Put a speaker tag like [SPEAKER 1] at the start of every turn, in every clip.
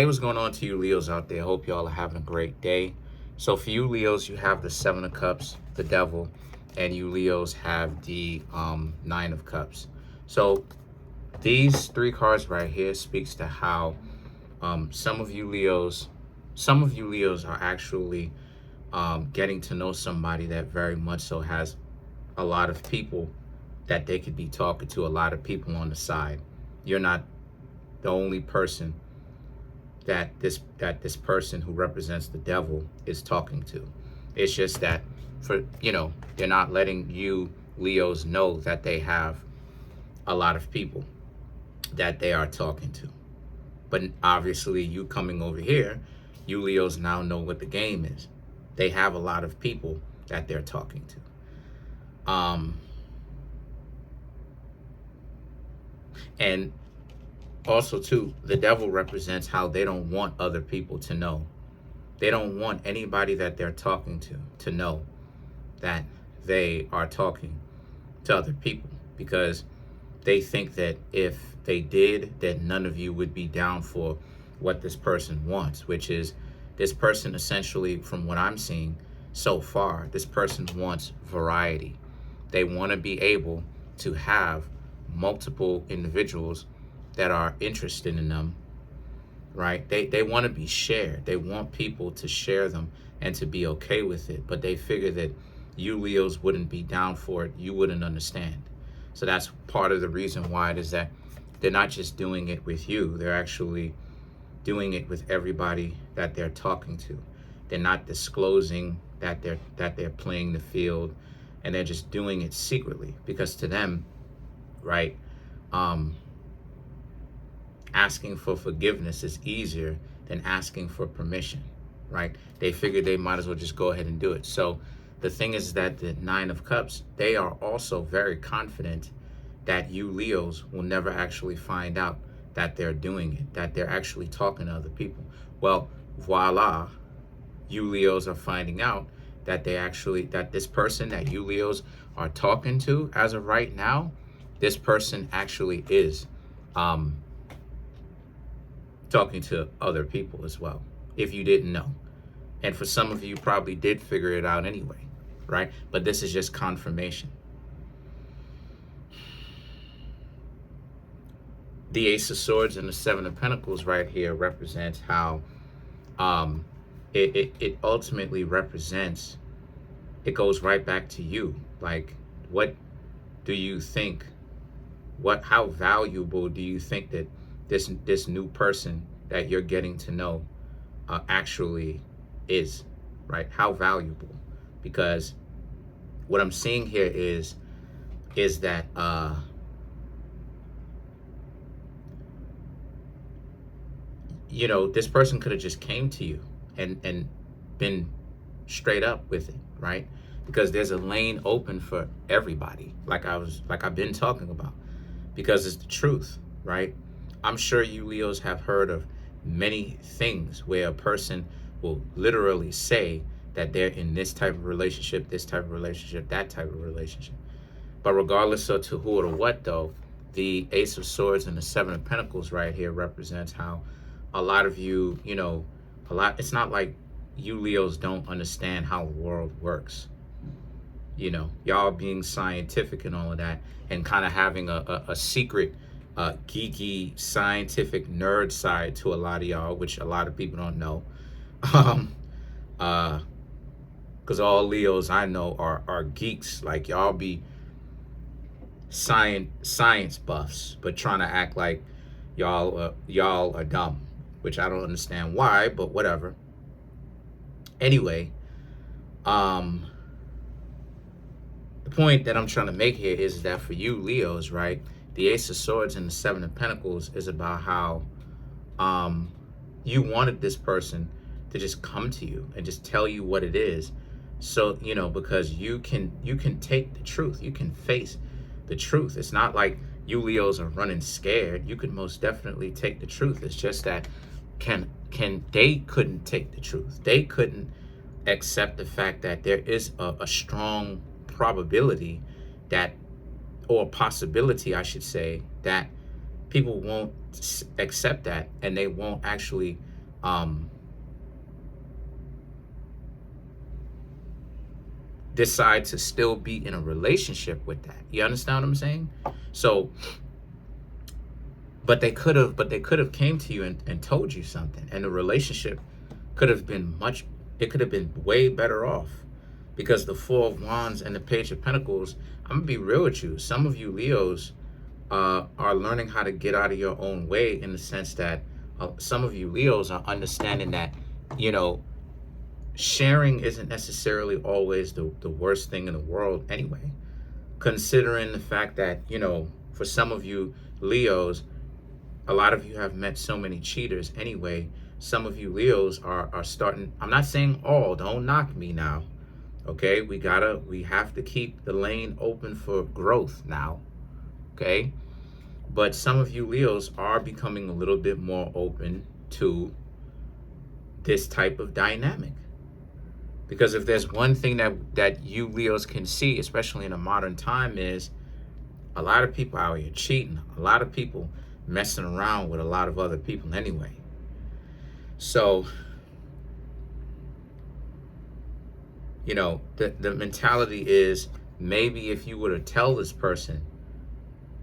[SPEAKER 1] Hey, what's going on to you Leos out there? Hope y'all are having a great day. So for you Leos, you have the Seven of Cups, the Devil, and you Leos have the Nine of Cups. So these three cards right here speaks to how some of you Leos are actually getting to know somebody that very much so has a lot of people that they could be talking to, a lot of people on the side. You're not the only person that this person who represents the devil is talking to. It's just that they're not letting you Leos know that they have a lot of people that they are talking to. But obviously you coming over here, you Leos now know what the game is. They have a lot of people that they're talking to. And also too, the devil represents how they don't want other people to know. They don't want anybody that they're talking to know that they are talking to other people, because they think that if they did, that none of you would be down for what this person wants, which is this person essentially, from what I'm seeing so far, this person wants variety. They want to be able to have multiple individuals that are interested in them, right? They want to be shared. They want people to share them and to be okay with it. But they figure that you Leos wouldn't be down for it. You wouldn't understand. So that's part of the reason why it is that they're not just doing it with you. They're actually doing it with everybody that they're talking to. They're not disclosing that they're playing the field, and they're just doing it secretly, because to them, right, asking for forgiveness is easier than asking for permission, right? They figured they might as well just go ahead and do it. So the thing is that the Nine of Cups, they are also very confident that you Leos will never actually find out that they're doing it, that they're actually talking to other people. Well, voila, you Leos are finding out that that this person that you Leos are talking to as of right now, this person actually is talking to other people as well, if you didn't know. And for some of you, probably did figure it out anyway, right? But this is just confirmation. The Ace of Swords and the Seven of Pentacles right here represents how it ultimately represents, it goes right back to you. Like, what do you think, how valuable do you think that this new person that you're getting to know actually is, right? How valuable? Because what I'm seeing here is that this person could have just came to you and been straight up with it, right? Because there's a lane open for everybody, like I've been talking about, because it's the truth, right? I'm sure you Leos have heard of many things where a person will literally say that they're in this type of relationship, this type of relationship, that type of relationship. But regardless of to who or to what, though, the Ace of Swords and the Seven of Pentacles right here represents how a lot of you, it's not like you Leos don't understand how the world works. Y'all being scientific and all of that, and kind of having a secret geeky scientific nerd side to a lot of y'all, which a lot of people don't know. Because all Leos I know are geeks. Like, y'all be science buffs, but trying to act like y'all are dumb, which I don't understand why, but whatever. Anyway, the point that I'm trying to make here is that for you Leos, right, the Ace of Swords and the Seven of Pentacles is about how you wanted this person to just come to you and just tell you what it is. So, because you can take the truth. You can face the truth. It's not like you Leos are running scared. You could most definitely take the truth. It's just that they couldn't take the truth. They couldn't accept the fact that there is a strong probability that, or possibility, I should say, that people won't accept that, and they won't actually um, decide to still be in a relationship with that. You understand what I'm saying? So, but they could have came to you and told you something, and the relationship could have been it could have been way better off, because the Four of Wands and the Page of Pentacles, I'm gonna be real with you. Some of you Leos are learning how to get out of your own way, in the sense that some of you Leos are understanding that, you know, sharing isn't necessarily always the worst thing in the world anyway, considering the fact that, you know, for some of you Leos, a lot of you have met so many cheaters anyway. Some of you Leos are starting, I'm not saying all, don't knock me now, okay? We have to keep the lane open for growth now, okay? But some of you Leos are becoming a little bit more open to this type of dynamic. Because if there's one thing that you Leos can see, especially in a modern time, is a lot of people out here cheating, a lot of people messing around with a lot of other people anyway. So, you know, the mentality is, maybe if you were to tell this person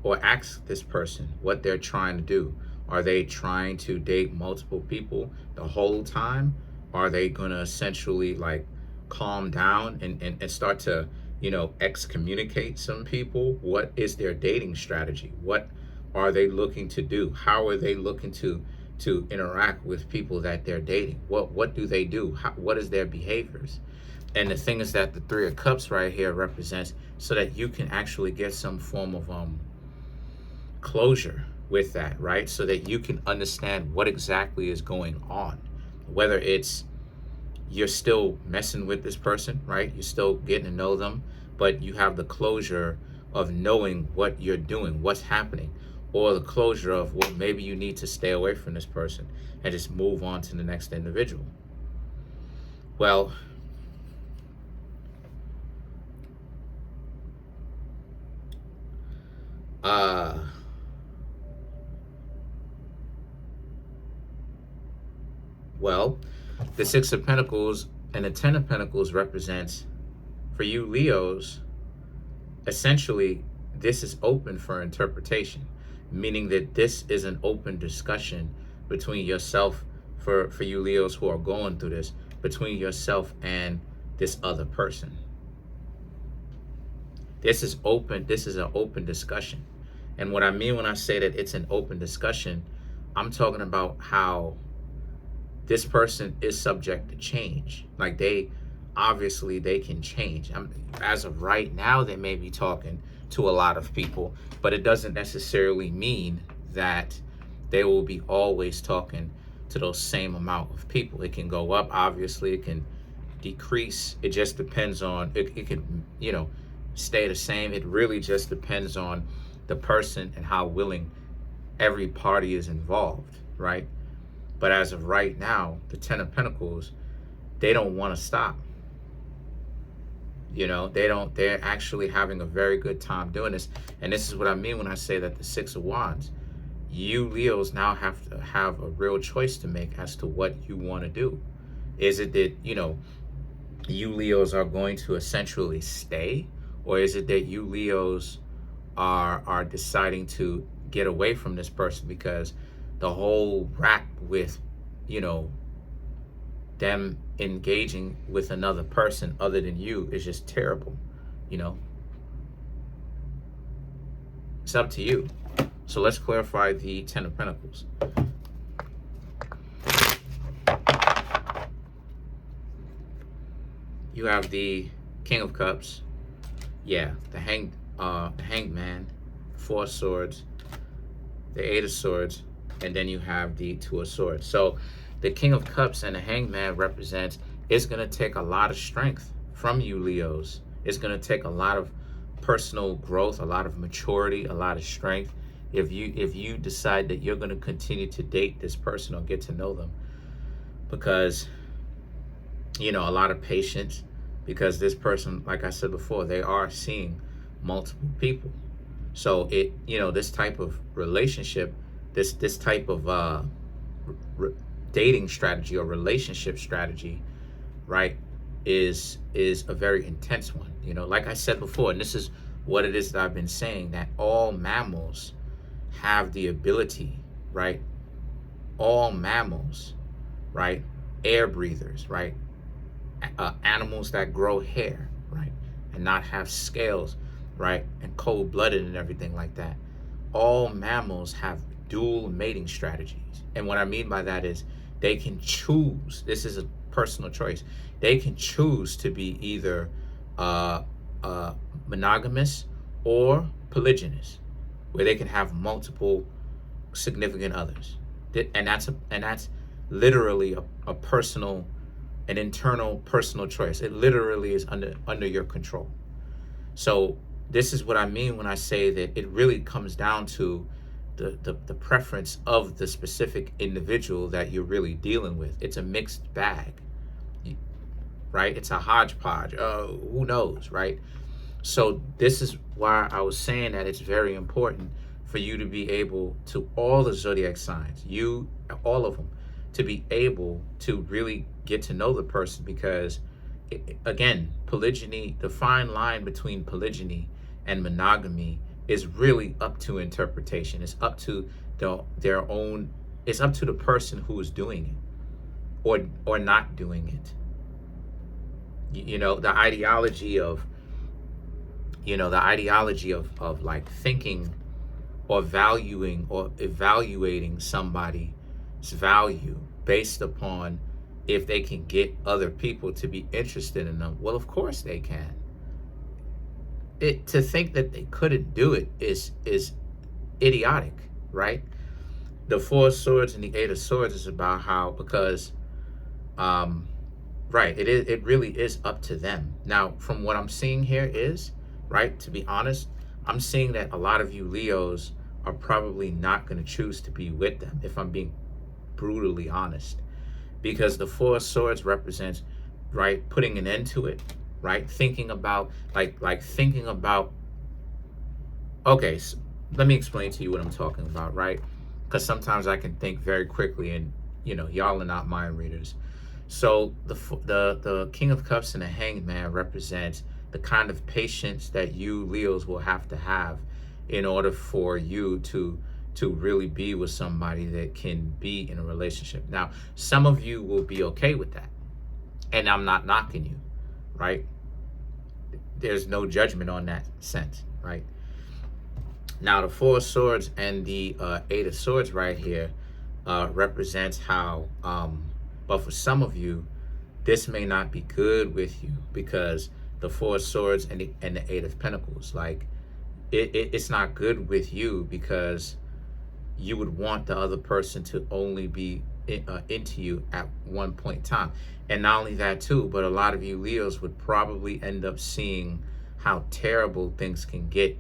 [SPEAKER 1] or ask this person what they're trying to do, are they trying to date multiple people the whole time? Are they going to essentially like calm down and start to, you know, excommunicate some people? What is their dating strategy? What are they looking to do? How are they looking to interact with people that they're dating? What do they do? What is their behaviors? And the thing is that the Three of Cups right here represents, so that you can actually get some form of closure with that, right? So that you can understand what exactly is going on. Whether it's you're still messing with this person, right? You're still getting to know them, but you have the closure of knowing what you're doing, what's happening, or the closure of, well, maybe you need to stay away from this person and just move on to the next individual. Well, the Six of Pentacles and the Ten of Pentacles represents, for you Leos, essentially, this is open for interpretation, meaning that this is an open discussion between yourself, for you Leos who are going through this, between yourself and this other person. This is open. This is an open discussion. And what I mean when I say that it's an open discussion, I'm talking about how this person is subject to change. Like obviously they can change. As of right now, they may be talking to a lot of people, but it doesn't necessarily mean that they will be always talking to those same amount of people. It can go up, obviously, it can decrease. It just depends on, it can, you know, stay the same. It really just depends on the person and how willing every party is involved, right? But as of right now, the Ten of Pentacles, they don't want to stop. You know, they're actually having a very good time doing this. And this is what I mean when I say that the Six of Wands, you Leos now have to have a real choice to make as to what you want to do. Is it that, you know, you Leos are going to essentially stay? Or is it that you Leos are deciding to get away from this person because the whole rap with, you know, them engaging with another person other than you is just terrible, you know? It's up to you. So let's clarify the Ten of Pentacles. You have the King of Cups. Yeah, the Hanged Man, Four of Swords, the Eight of Swords, and then you have the Two of Swords. So the King of Cups and the Hanged Man represents, it's going to take a lot of strength from you Leos. It's going to take a lot of personal growth, a lot of maturity, a lot of strength. If you decide that you're going to continue to date this person or get to know them, because, you know, a lot of patience, because this person, like I said before, they are seeing multiple people. So it, you know, this type of relationship, this type of dating strategy or relationship strategy, right, is a very intense one. You know, like I said before, and this is what it is that I've been saying, that all mammals have the ability, right? All mammals, right? Air breathers, right? Animals that grow hair, right? And not have scales, right? And cold-blooded and everything like that. All mammals have dual mating strategies. And what I mean by that is they can choose, this is a personal choice, they can choose to be either monogamous or polygynous, where they can have multiple significant others. And that's literally a personal, an internal personal choice. It literally is under your control. So this is what I mean when I say that it really comes down to the preference of the specific individual that you're really dealing with. It's a mixed bag, right? It's a hodgepodge. Who knows, right? So this is why I was saying that it's very important for you to be able to, all the zodiac signs, you, all of them, to be able to really get to know the person, because again, polygyny, the fine line between polygyny and monogamy is really up to interpretation. It's up to their own, it's up to the person who is doing it or not doing it. You know, the ideology of like thinking or valuing or evaluating somebody's value based upon if they can get other people to be interested in them. Well, of course they can. To think that they couldn't do it is idiotic, right? The Four of Swords and the Eight of Swords is about how, because right, it really is up to them. Now, from what I'm seeing here is, right, to be honest, I'm seeing that a lot of you Leos are probably not going to choose to be with them, if I'm being brutally honest, because the Four of Swords represents, right, putting an end to it, right, thinking about thinking about, okay, so let me explain to you what I'm talking about, right? Because sometimes I can think very quickly, and you know, y'all are not mind readers. So the King of Cups and the Hanged Man represents the kind of patience that you Leos will have to have in order for you to really be with somebody that can be in a relationship. Now, some of you will be okay with that, and I'm not knocking you, right? There's no judgment on that sense, right? Now, the Four of Swords and the Eight of Swords right here represents how, but for some of you, this may not be good with you, because the Four of Swords and the Eight of Pentacles, like, it's not good with you because you would want the other person to only be into you at one point in time. And not only that too, but a lot of you Leos would probably end up seeing how terrible things can get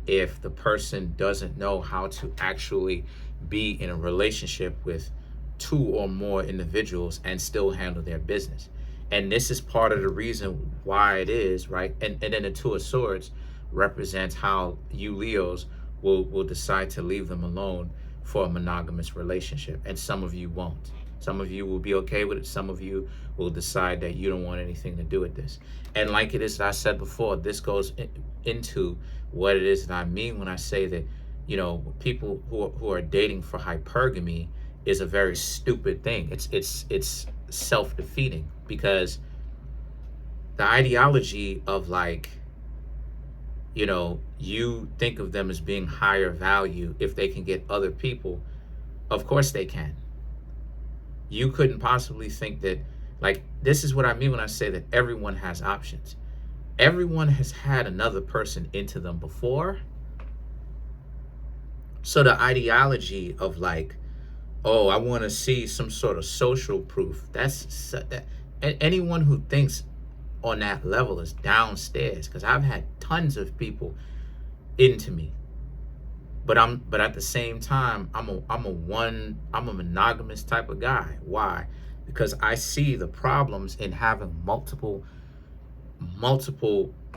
[SPEAKER 1] if the person doesn't know how to actually be in a relationship with two or more individuals and still handle their business. And this is part of the reason why it is, right? And then the Two of Swords represents how you Leos will decide to leave them alone for a monogamous relationship. And some of you won't. Some of you will be okay with it. Some of you will decide that you don't want anything to do with this. And like it is that I said before, this goes into what it is that I mean when I say that, you know, people who are dating for hypergamy is a very stupid thing. It's self-defeating, because the ideology of, like, you know, you think of them as being higher value if they can get other people. Of course they can. You couldn't possibly think that, like, this is what I mean when I say that everyone has options. Everyone has had another person into them before. So the ideology of, like, oh, I want to see some sort of social proof, that's anyone who thinks on that level is downstairs, because I've had tons of people into me, but at the same time, I'm a monogamous type of guy. Why? Because I see the problems in having multiple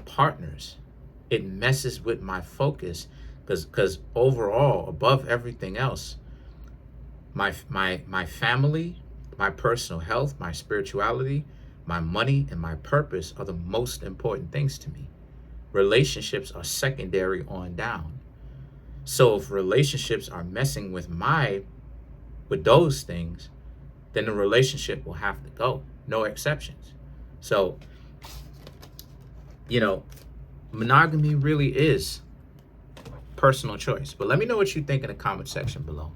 [SPEAKER 1] partners. It messes with my focus, because overall, above everything else, my family, My personal health, my spirituality, my money, and my purpose are the most important things to me. Relationships are secondary on down. So if relationships are messing with those things, then the relationship will have to go. No exceptions. So, monogamy really is personal choice. But let me know what you think in the comment section below.